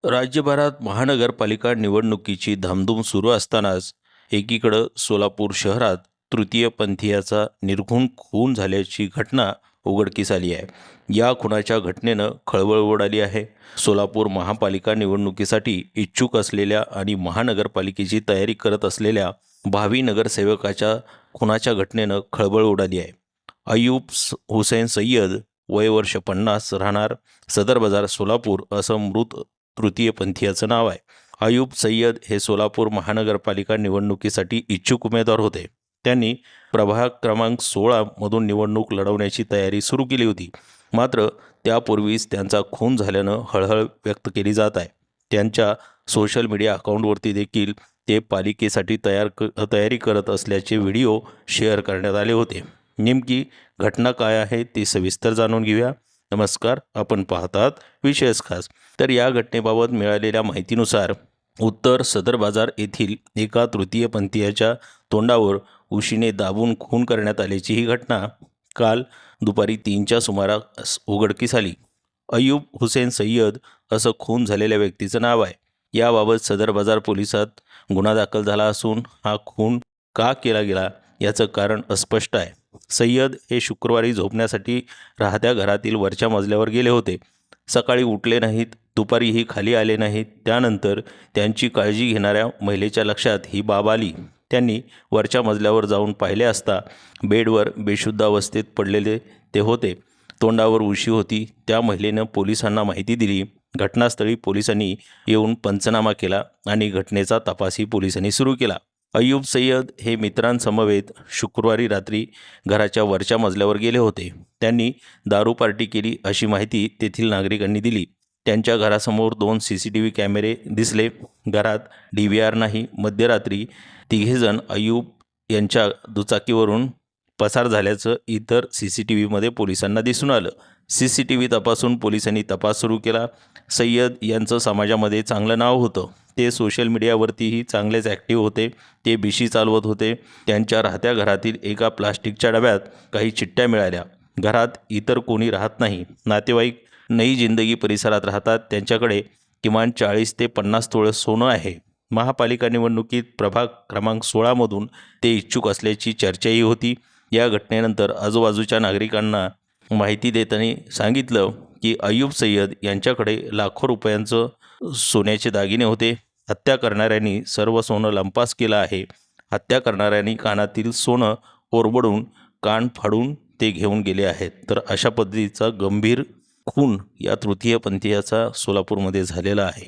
राज्यभरात महानगरपालिका निवडणुकीची धामधूम सुरू असतानाच एकीकडं सोलापूर शहरात तृतीयपंथीयाचा निर्घृण खून झाल्याची घटना उघडकीस आली आहे। या खुनाच्या घटनेनं खळबळ उडाली आहे। सोलापूर महापालिका निवडणुकीसाठी इच्छुक असलेल्या आणि महानगरपालिकेची तयारी करत असलेल्या भावी नगरसेवकाच्या खुनाच्या घटनेनं खळबळ उडाली आहे। हुसेन सय्यद, वय वर्ष 50, राहणार सदर बाजार सोलापूर असं मृत तृतीयपंथीयाचं नाव आहे। अयूब सय्यद हे सोलापूर महानगरपालिका निवडणुकीसाठी इच्छुक उमेदवार होते। त्यांनी प्रभाग क्रमांक 16 मधून निवडणूक लढवण्याची तयारी सुरू केली होती। मात्र त्यापूर्वीच त्यांचा खून झाल्यानं हळहळ व्यक्त केली जात आहे। त्यांच्या सोशल मीडिया अकाउंटवरती देखील ते पालिकेसाठी तयारी करत असल्याचे व्हिडिओ शेअर करण्यात आले होते। नेमकी घटना काय आहे ते सविस्तर जाणून घेऊया। नमस्कार, आपण पाहतात विशेष खास। तर या घटनेबाबत मिळालेल्या माहितीनुसार उत्तर सदर बाजार येथील एका तृतीयपंथीयाच्या तोंडावर उशीने दाबून खून करण्यात आल्याची ही घटना काल दुपारी 3च्या सुमारास उघडकीस आली। अयूब हुसेन सय्यद असं खून झालेल्या व्यक्तीचं नाव आहे। याबाबत सदर बाजार पोलिसात गुन्हा दाखल झाला असून हा खून का केला गेला याचं कारण अस्पष्ट आहे। सय्यद हे शुक्रवारी झोपण्यासाठी राहत्या घरातील वरच्या मजल्यावर गेले होते। सकाळी उठले नाहीत, दुपारीही खाली आले नाहीत। त्यानंतर त्यांची काळजी घेणाऱ्या महिलेच्या लक्षात ही बाब आली। त्यांनी वरच्या मजल्यावर जाऊन पाहिले असता बेडवर बेशुद्ध अवस्थेत पडलेले ते होते। तोंडावर उशी होती। त्या महिलेनं पोलिसांना माहिती दिली। घटनास्थळी पोलिसांनी येऊन पंचनामा केला आणि घटनेचा तपासही पोलिसांनी सुरू केला। अयूब सय्यद हे मित्रांसमवेत शुक्रवारी रात्री घराच्या वरच्या मजल्यावर गेले होते। त्यांनी दारू पार्टी केली अशी माहिती तेथील नागरिकांनी दिली। त्यांच्या घरासमोर 2 CCTV कॅमेरे दिसले। घरात DVR नाही। मध्यरात्री तिघेजण अयूब यांच्या दुचाकीवरून पसार झाल्याचं इतर CCTVमध्ये पोलिसांना दिसून आलं। CCTV तपासून पोलिसांनी तपास सुरू केला। सय्यद यांचं समाजामध्ये चांगलं नाव होतं। ते सोशल मीडियावरतीही चांगलेच ॲक्टिव्ह होते। ते बिशी चालवत होते। त्यांच्या राहत्या घरातील एका प्लास्टिकच्या डब्यात काही चिठ्ठ्या मिळाल्या। घरात इतर कोणी राहत नाही। नातेवाईक नई जिंदगी परिसरात राहतात। त्यांच्याकडे किमान 40 ते 50 तोळे सोनं आहे। महापालिका निवडणुकीत प्रभाग क्रमांक 16 मधून ते इच्छुक असल्याची चर्चाही होती। या घटनेनंतर आजूबाजूच्या नागरिकांना माहिती देताना सांगितलं की अयूब सय्यद यांच्याकडे लाखो रुपयांचं सोन्याचे दागिने होते। हत्या करणाऱ्यांनी सर्व सोनं लंपास केलं आहे। हत्या करणाऱ्यांनी कानातील सोनं ओरबडून कान फाडून ते घेऊन गेले आहेत। तर अशा पद्धतीचा गंभीर खून या तृतीयपंथीयाचा सोलापूरमध्ये झालेला आहे।